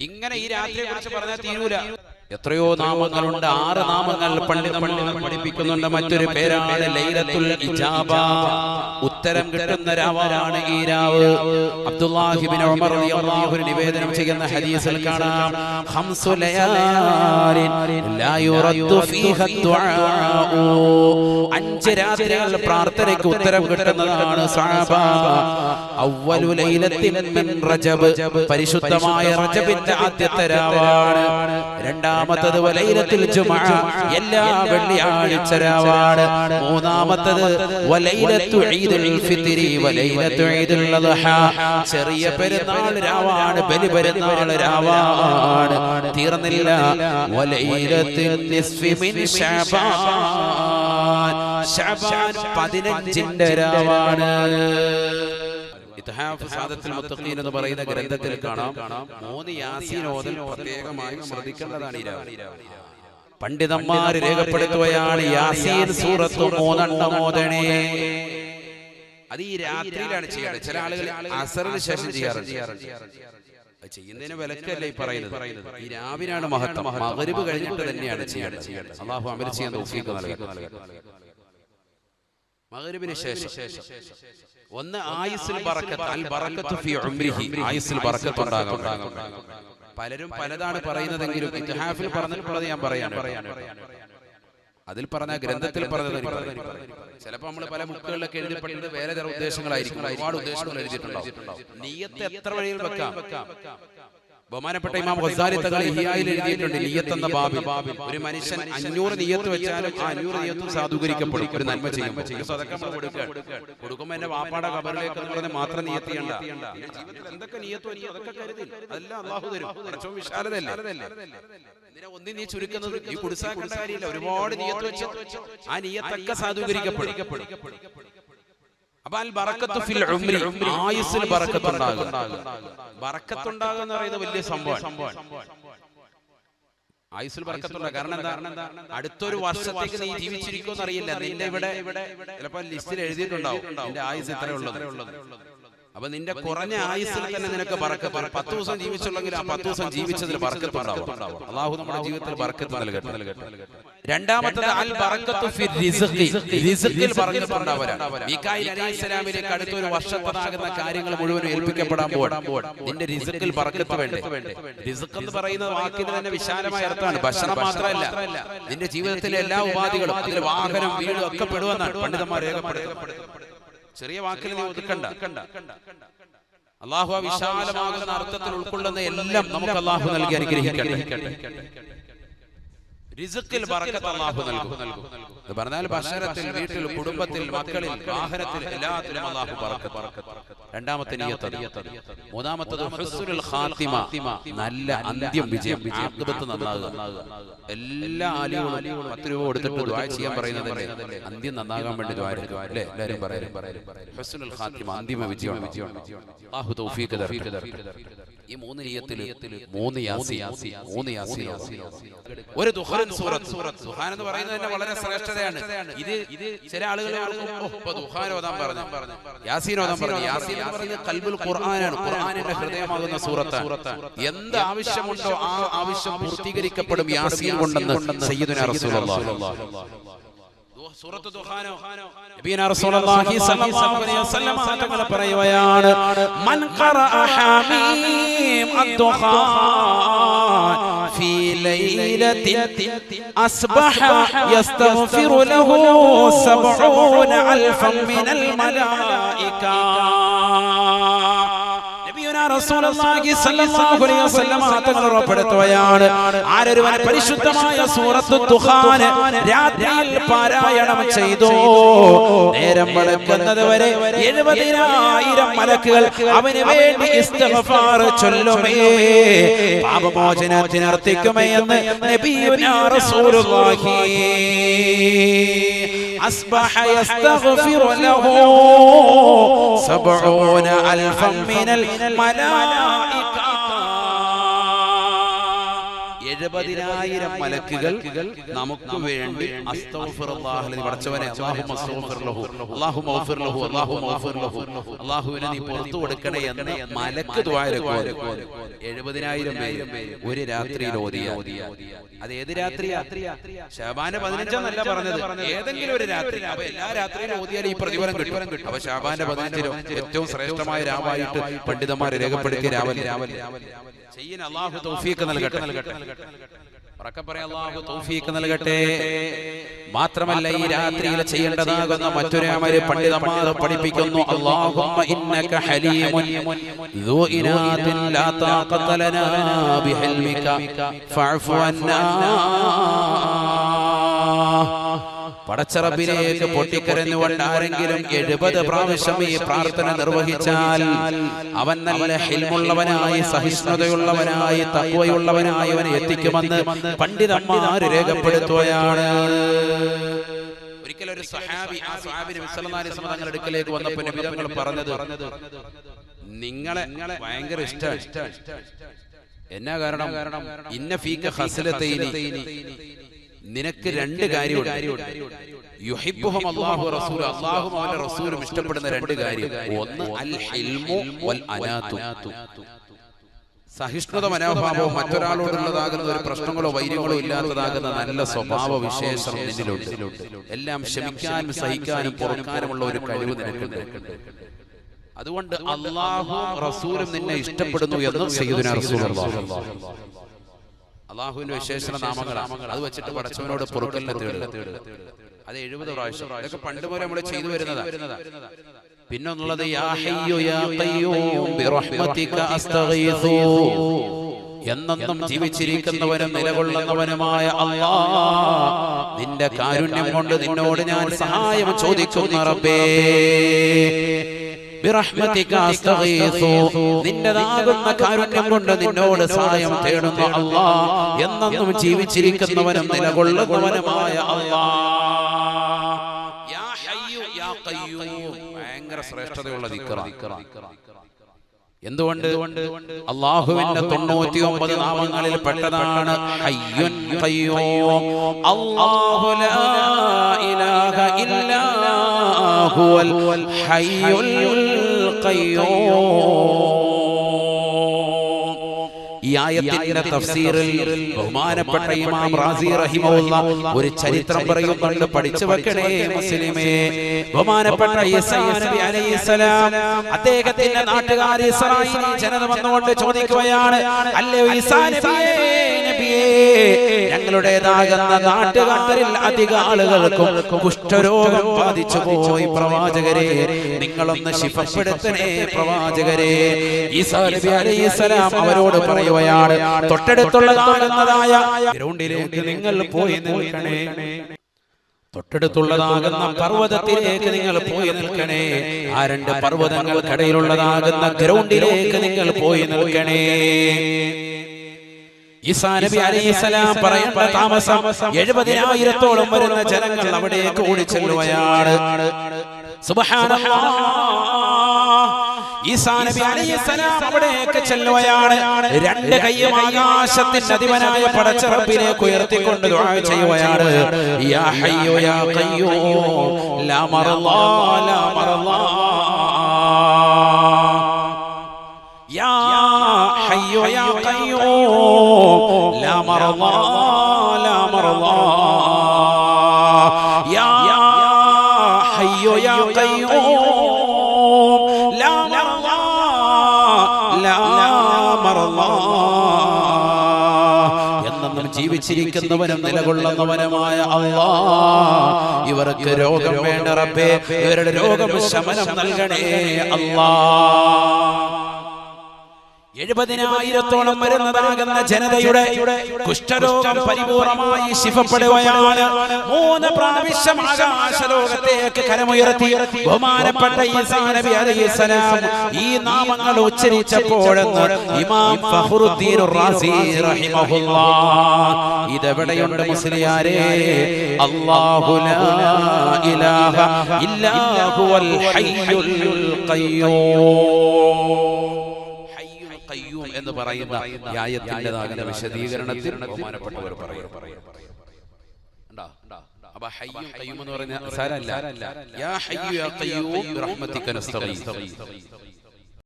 ഇങ്ങനെ ഈ രാത്രിയെ കുറിച്ച് പറഞ്ഞാൽ തീരൂല. എത്രയോ നാമങ്ങളുണ്ട്. 6 നാമങ്ങൾ പണ്ഡിതന്മാർ പഠിപ്പിക്കുന്നുണ്ട്. മറ്റൊരു പേരാണ് ലൈലത്തുൽ ഇജാബ, ഉത്തരം കിട്ടുന്ന രാവാണ് ഈ രാവ്. അബ്ദുല്ലാഹി ഇബ്നു ഉമർ റളിയല്ലാഹു അൻഹു നിവേദനം ചെയ്യുന്ന ഹദീസിൽ കാണാം, ഖംസു ലയാലിൻ ലാ യുറദ്ദു ഫീഹാ ദുആഉ, 5 രാത്രികൾ പ്രാർത്ഥനയ്ക്ക് ഉത്തരം കിട്ടുന്നതാണ് സഹാബ. അവ്വലു ലൈലത്തിൻ മിൻ റജബ്, പരിശുദ്ധമായ റജബിന്റെ ആദ്യത്തെ രാവാണ്. രണ്ടാമത്തത് വലൈലത്തുൽ ജുമുഅ, എല്ലാ വെള്ളിയാഴ്ച രാവാണ്. മൂന്നാമത്തത് വലൈലത്തു ഈദുൽ ഫിത്രി, വലൈലത്തു ഈദുൽ അദ്ഹ, ചെറിയ പെരുന്നാൾ രാവാണ്, ബലി പെരുന്നാൾ രാവാണ്. തീർന്നില്ല, വലൈലത്തുൻ നിസ്ഫി മിൻ ശഅബാൻ, ശഅബാൻ 15ന്റെ രാവാണ്. എന്ന് പറയുന്ന ഗ്രന്ഥത്തിൽ കാണാം 3 യാസീൻ ഓതൽ പ്രത്യേകമായി ശ്രദ്ധിക്കേണ്ടതാണ്. പണ്ഡിതന്മാർ രേഖപ്പെടുത്തുകയാണ്, യാസീൻ സൂറത്ത് 3 ഓതണേ. അത് ഈ രാത്രിയിലാണ് ചെയ്യേണ്ടത്. ചില ആളുകൾ അസറിന് ശേഷം ചെയ്യാറുണ്ട്. ചെയ്യുന്നതിന് വിലക്കല്ല ഈ പറയുന്നത്. ഈ രാവിലാണ് മഹത്വം. മഗ്രിബ് കഴിഞ്ഞിട്ട് തന്നെയാണ് ചെയ്യേണ്ടത്. അല്ലാഹു അമൽ ചെയ്യാൻ തൗഫീഖ് നൽകട്ടെ. മഗ്രിബിന് ശേഷം ഒന്ന് ആയുസ്സിൽ ബറക്കത്ത്, അൽ ബറക്കത്തു ഫീ ഉംരിഹി, ആയുസ്സിൽ ബറക്കത്ത് ഉണ്ടാകും. പലരും പലതാണ് പറയുന്നതെങ്കിലും ഇത്ഹാഫിൽ പറഞ്ഞിട്ടുള്ളത് ഞാൻ പറയാണ്. അതിൽ പറഞ്ഞ ഗ്രന്ഥത്തിൽ പറഞ്ഞത് ചിലപ്പോൾ നമ്മൾ പല ബുക്കുകളിലൊക്കെ എഴുതപ്പെട്ടത് വേറെ ചില ഉദ്ദേശങ്ങളായിരിക്കും. ഒരുപാട് ഉദ്ദേശങ്ങൾ എഴുതിയിട്ടുണ്ടാവും. നിയ്യത്ത് എത്ര വഴിയിൽ വെക്കാം. ബഹുമാനപ്പെട്ട ഇമാം ഗസാലി തങ്ങൾ ഇഹ്യായിൽ എഴുതിയിട്ടുണ്ട്, നിയ്യത്ത് എന്ന ബാബിൽ ഒരു മനുഷ്യൻ 500 നിയ്യത്ത് വെച്ചാലും ആ 500 നിയ്യത്തും സാധൂകരിക്കപ്പെടും. ഒരു നന്മ ചെയ്യുമ്പോൾ കൊടുക്കുമ്പോൾ എന്റെ വാപ്പാടെ ഖബറിലേക്ക് എന്ന് പറഞ്ഞാൽ മാത്രം നിയ്യത്ത് ചെയ്യണ്ട. ജീവിതത്തിൽ എന്തൊക്കെ നിയ്യത്ത് വെച്ചു അതൊക്കെ കരുതി അതെല്ലാം അല്ലാഹു തരും. കുറച്ചും വിശാലതല്ലേ. ഇതിനെ ഒന്നി നീ ചുരുക്കുന്നത് ഈ കുടിസാക്കേണ്ട കാര്യമില്ല. ഒരുപാട് നിയ്യത്ത് വെച്ച് ആ നിയ്യത്തൊക്കെ സാധൂകരിക്കപ്പെടും. അപ്പൊ അൽ ബറക്കത്തു ഫിൽ ഉംരി, ആയുസ്സിൽ ബറക്കത്ത് ഉണ്ടാകും. ബറക്കത്ത് ഉണ്ടാകുക എന്ന് പറയുന്നത് വലിയ സംഭവമാണ്. ആയുസ്സിൽ ബറക്കത്തുണ്ടാകും. കാരണം എന്താ, അടുത്തൊരു വർഷത്തേക്ക് നീ ജീവിച്ചിരിക്കുമെന്ന് അറിയില്ല. നിന്റെ ഇവിടെ ചിലപ്പോൾ ലിസ്റ്റിൽ എഴുതിയിട്ടുണ്ടാവും നിന്റെ ആയുസ് ഇത്ര ഉള്ളത്. അപ്പൊ നിന്റെ കുറഞ്ഞ ആയുസ്സിൽ തന്നെ നിനക്ക് ബറക്കത്ത്. 10 ദിവസം ജീവിച്ചുള്ളെങ്കിൽ ആ 10 ദിവസം ജീവിച്ചതിൽ ബറക്കത്ത് ഉണ്ടാവും. അല്ലാഹു നമ്മുടെ ജീവിതത്തിൽ ബറക്കത്ത് നൽകട്ടെ. രണ്ടാമത്തേത് അൽ ബറക്കത്തു ഫി റിസ്ഖി, റിസ്ഖിൽ ബറക്കത്ത് ഉണ്ടാവലാണ്. മീകായിൽ അലൈഹിസ്സലാമിലേക്ക് അടുത്തൊരു വർഷത്താകുന്ന കാര്യങ്ങൾ മുഴുവൻ ഏൽപ്പിക്കപ്പെടാൻ പോവാണ്. നിന്റെ റിസ്ഖിൽ ബറക്കത്ത് വേണ്ടേ. റിസ്ഖ് എന്ന് പറയുന്ന വാക്കിന് തന്നെ വിശാലമായ അർത്ഥമാണ്. ഭക്ഷണം മാത്രമല്ല, നിന്റെ ജീവിതത്തിലെ എല്ലാ ഉപാധികളും, അതിൽ വാഹനം, വീട് ഒക്കെ പെടുവെന്നാണ് പണ്ഡിതന്മാർ രേഖപ്പെടുത്തുന്നത്. ചെറിയ വാക്കിൽ നീ ഒതുക്കണ്ട. അല്ലാഹു ആ വിശാലമാകുന്ന അർത്ഥത്തിൽ ഉൾക്കൊള്ളുന്ന എല്ലാം നമുക്ക് അല്ലാഹു നൽകി അനുഗ്രഹിക്കട്ടെ. റിസ്ഖിൽ ബറക്കത്ത് അല്ലാഹു നൽകും. എന്ന് പറഞ്ഞാൽ ഭക്ഷണത്തിൽ, വീട്ടിൽ, കുടുംബത്തിൽ, മക്കളിൽ, വാഹനത്തിൽ, എല്ലാത്തിലും അല്ലാഹു ബറക്കത്ത്. രണ്ടാമത്തെ നിയ്യത്ത്. മൂന്നാമത്തേത് ഹുസ്നുൽ ഖാത്തിമ, നല്ല അന്ത്യം, വിജയം, ആഖിബത്ത് നന്നാകുക. എല്ലാ ആലികളും 10 രൂപ കൊടുത്തിട്ട് ദുആ ചെയ്യാൻ പറയുന്നത് അന്ത്യം നന്നാകാൻ വേണ്ടി ദുആ ചെയ്യുക അല്ലേ? എല്ലാവരും പറയും ഹുസ്നുൽ ഖാത്തിമ, അന്തിമ വിജയം. അല്ലാഹു തൗഫീഖ് തരട്ടെ. ഈ 3 നിയ്യത്തിൽ 3 യാസീൻ. ഒരു ദുഹാൻ സൂറത്ത്. ദുഹാൻ എന്ന് പറയുന്നത് തന്നെ വളരെ ശ്രേഷ്ഠതയാണ്. ഇത് ചില ആളുകൾ ദുഹാൻ ഓതാൻ പറഞ്ഞു, യാസീൻ ഓതാൻ പറഞ്ഞു. യാസീൻ എന്ന് പറയുന്നത് ഖൽബുൽ ഖുർആനാണ്, ഖുർആനിന്റെ ഹൃദയമാകുന്ന സൂറത്താണ്. എന്ത് ആവശ്യമുണ്ടോ ആ ആവശ്യം പൂർത്തീകരിക്കപ്പെടും യാസീൻ കൊണ്ടെന്ന് സയ്യിദുനാ റസൂലുള്ളാഹി. സൂറത്ത് ദുഹാനോ നബിയനാ റസൂലുള്ളാഹി സ്വല്ലല്ലാഹു അലൈഹി വസല്ലം തങ്ങൾ പറയുകയാണ്, മൻ ഖറഅ ഹാമീം അദ്ദുഹാൻ ഫീ ലൈലത്തിൻ അസ്ബഹ യസ്തഗ്ഫിറു ലഹു 70 അൽഫൻ മിനൽ മലായിക. റസൂലുള്ളാഹി സ്വല്ലല്ലാഹു അലൈഹി വസല്ലം തങ്ങൾ ഉറപ്പെടുത്തുകയാണ്, ആരൊരുവൻ പരിശുദ്ധമായ സൂറത്തു ദുഹാൻ രാത്രിയിൽ പാരായണം ചെയ്തു, നേരം വെളുക്കുന്നത് വരെ 70,000 മലക്കുകൾ അവന് വേണ്ടി ഇസ്തിഗ്ഫാർ ചൊല്ലുമേ, പാപമോചനത്തിനർത്ഥിക്കുമേ എന്ന് നബിയുനാ റസൂലുള്ളാഹി. أصبح يستغفر له 70 ألفا من الملائكة. 70,000 മലക്കുകൾ നമുക്ക് വേണ്ടി അസ്തഗ്ഫിറുല്ലാഹ് നീ പടച്ചവനെ അല്ലാഹുവിനെ നീ പുറത്തു കൊടുക്കണേ എന്ന് മലക്ക് ദുആ രക്കും. 70,000 പേര് ഒരു രാത്രിയിൽ ഓതിയ. അത് ഏത് രാത്രിയാ? ശഅബാൻ 15 എന്നല്ല പറഞ്ഞത്, ഏതെങ്കിലും ഒരു രാത്രി. അപ്പൊ എല്ലാ രാത്രിയിലും ഓതിയാൽ ഈ പ്രതിഫലം കിട്ടും. അപ്പൊ ശഅബാന്റെ 15 ഏറ്റവും ശ്രേഷ്ഠമായ രാവായിട്ട് പണ്ഡിതന്മാർ രേഖപ്പെടുത്തിയ രാവൽ ചെയ്യാൻ അല്ലാഹു തൗഫീഖ് നൽകട്ടെ. അല്ലാഹു തൗഫീഖ് നൽകട്ടെ. മാത്രമല്ല ഈ രാത്രിയിൽ ചെയ്യേണ്ടതാകുന്ന മറ്റൊരു അമല് പണ്ഡിതന്മാർ പഠിപ്പിക്കുന്നു. അല്ലാഹുമ്മ ഇന്നക ഹലീമുൻ ദൂ ഇനാതിൻ ലാ താഖത ലനാ ബിഹൽമിക ഫഅഫു അന്നാ. പടച്ചറബിലേക്ക് പൊട്ടിക്കരഞ്ഞുകൊണ്ട് ആരെങ്കിലും 70 പ്രാവശ്യം ഈ പ്രാർത്ഥന നിർവഹിച്ചാൽ അവൻ നല്ല ഹിൽമുള്ളവനായി, സഹിഷ്ണുതയുള്ളവനായി, തഖ്വയുള്ളവനായി അവനെ എത്തിക്കുമെന്ന് പണ്ഡിതന്മാർ രേഖപ്പെടുത്തുകയാണ്. ഒരിക്കലും ഒരു സ്വഹാബി ആ സ്വഹാബി നബി സല്ലല്ലാഹു അലൈഹി വസല്ലം തങ്ങളുടെ അടുക്കലേക്ക് വന്നപ്പോൾ നബി തങ്ങൾ പറഞ്ഞത്, നിങ്ങളെ ഭയങ്കര ഇഷ്ടമാണ്. എന്നാ കാരണം? ഇന്ന ഫീക ഖസ്ലതൈനി, നിനക്ക് 2 കാര്യമുണ്ട്. യുഹിബ്ബുഹും അല്ലാഹു റസൂലു, അല്ലാഹുവും അവന്റെ റസൂലും ഇഷ്ടപ്പെടുന്ന 2 കാര്യം. ഒന്ന് അൽ ഹിൽമു വൽ അനാതു, സഹിഷ്ണുത മനോഭാവവും മറ്റൊരാളോടുള്ളതാകുന്ന ഒരു പ്രശ്നങ്ങളോ വൈര്യങ്ങളോ ഇല്ലാത്തതാകുന്ന നല്ല സ്വഭാവ വിശേഷം നിന്നിലുണ്ട്. എല്ലാം ക്ഷമിക്കാനും സഹിക്കാനും പൊറുക്കാനുമുള്ള ഒരു കഴിവ് നിനക്കുണ്ട്. അതുകൊണ്ട് അല്ലാഹുവും റസൂലും നിന്നെ ഇഷ്ടപ്പെടുന്നു എന്ന് സയ്യിദുനാ റസൂലുള്ളാഹി. അല്ലാഹുവിന്റെ വിശേഷണ നാമങ്ങളാണ്. അത് വെച്ചിട്ട് പടച്ചവനോട് പൊറുക്കലിനെ തേടുക. അത് 70 പ്രാവശ്യം. ഇതൊക്കെ പണ്ട് പോലെ നമ്മൾ ചെയ്തു വരുന്നതാണ്. പിന്നൊന്നുള്ളത് യാ ഹയ്യു യാ ഖയ്യൂം ബിറഹ്മതിക അസ്തഗീസു, എന്നെന്നും ജീവിച്ചിരിക്കുന്നവനും നിലകൊള്ളുന്നവനുമായ അല്ലാഹ്, നിന്റെ കാരുണ്യം കൊണ്ട് നിന്നോട് ഞാൻ സഹായം ചോദിക്കുന്നു റബ്ബേ. ബിറഹ്മതിക അസ്തഗീസു, നിന്റേതാകുന്ന കാരുണ്യം കൊണ്ട് നിന്നോട് സഹായം തേടുന്നു അല്ലാഹ്, എന്നെന്നും ജീവിച്ചിരിക്കുന്നവനും നിലകൊള്ളുന്നവനുമായ അല്ലാഹ്. യാ ഹയ്യു യാ ഖയ്യൂം, ഭയങ്കര ശ്രേഷ്ഠതയുള്ള ദിക്റാണ്. എന്തുകൊണ്ട്? അല്ലാഹുവിന്റെ 99 നാമങ്ങളിൽ പെട്ടതാണ് ഹയ്യുൻ ഖയ്യൂം. അല്ലാഹു ലാ ഇലാഹ ഇല്ലാ ഹുവൽ ഹയ്യുൽ ഖയ്യൂം. ഈ ആയത്തിന്റെ തഫ്സീറിൽ ബഹുമാനപ്പെട്ട ഇമാം റാസി റഹിമഹുല്ലാഹ് ഒരു ചരിത്രം പറയുന്നുണ്ട്, പഠിച്ചു വെക്കണേ മുസ്ലിമേ. ബഹുമാനപ്പെട്ട ഈസാ നബി അലൈഹിസ്സലാം, അദ്ദേഹത്തിന്റെ നാട്ടുകാർ ഇസ്രായേലി ജനത വന്നുകൊണ്ട് ചോദിക്കുകയാണ്, അല്ലയോ ഈസാ നബിയേ, ഞങ്ങളുടേതാകുന്ന നാട്ടുകാരിൽ അധിക ആളുകൾക്കും കുഷ്ഠരോഗം ബാധിച്ചു പോയി, പ്രവാചകരെ നിങ്ങളൊന്ന് ശിഫപ്പെടുത്തണേ പ്രവാചകരെ. ഈസാ നബി അലൈഹിസ്സലാം അവരോട് പറയുകയാണ്, തൊട്ടടുത്തുള്ളതാകുന്നതായ ഗ്രൗണ്ടിലേക്ക് നിങ്ങൾ പോയി നിൽക്കണേ, തൊട്ടടുത്തുള്ളതാകുന്ന പർവ്വതത്തിലേക്ക് നിങ്ങൾ പോയി നിൽക്കണേ, ആ 2 പർവ്വതങ്ങൾക്കിടയിലുള്ളതാകുന്ന ഗ്രൗണ്ടിലേക്ക് നിങ്ങൾ പോയി നിൽക്കണേ. ഈസാ നബി അലൈഹിസ്സലാം പറയുന്ന താമസം 70,000-ഓളം വരുന്ന ജനങ്ങൾ അവിടേക്ക് ഓടിച്ചെല്ലുകയാണ്. സുബ്ഹാനല്ലാഹ്, ഈസാ നബി അലൈഹിസ്സലാം അവിടേക്ക് ചെല്ലുകയാണ്. 2 കൈയും ആകാശത്തിന്റെ അധിപനായ പടച്ച റബ്ബിലേക്ക് ഉയർത്തിക്കൊണ്ട് ദുആ ചെയ്യുകയാണ്. യാ ഹയ്യു യാ ഖയ്യൂം ലാ മറല്ലാ ലാ മറല്ലാ, യാ ഹയ്യു യാ ഖയ്യൂം ലാ മറല്ലാ ലാ മറല്ലാ, യാ ഹയ്യു യാ ഖയ്യൂം ലാ മറല്ലാ ലാ മറല്ലാ. എന്നും ജീവിച്ചിരിക്കുന്നവനും നിലകൊള്ളുന്നവനുമായ അല്ലാഹ്, ഇവർക്ക് രോഗം വേണ്ട റബ്ബേ, ഇവരുടെ രോഗം ശമനം നൽകണേ അല്ലാഹ്. 70,000-ഓളം വരുന്നതാകുന്ന ജനതയുടെ കുഷ്ഠരോഗം പരിപൂർണമായി ശിഫപ്പെടുകയാണ്. 3 പ്രാവശ്യം ആകാശലോകത്തേക്ക് കരമുയർത്തി ബഹുമാനപ്പെട്ട ഈസാ നബി അലൈഹിസ്സലാം ഈ നാമങ്ങൾ ഉച്ചരിച്ചപ്പോഴെന്ന് ഇമാം ഫഖ്റുദ്ദീൻ റാസി റഹിമഹുല്ലാഹ്, ഇതെവിടെയുണ്ട് മുസ്ലിയാരേ? അല്ലാഹു ലാ ഇലാഹ ഇല്ലാ ഹുവൽ ഹയ്യുൽ ഖയ്യൂം. എന്ന് പറയുന്ന ഈ ആയത്തിൻ്റെതാകുന്ന വിശദീകരണത്തിൽ ബഹുമാനപ്പെട്ടവർ പറയും. അപ്പൊ ഹയ്യും ഖയ്യൂം എന്ന് പറയുന്ന സാരല്ല. യാ ഹയ്യു യാ ഖയ്യൂം ബിറഹ്മതിക നസ്തഗീസ്.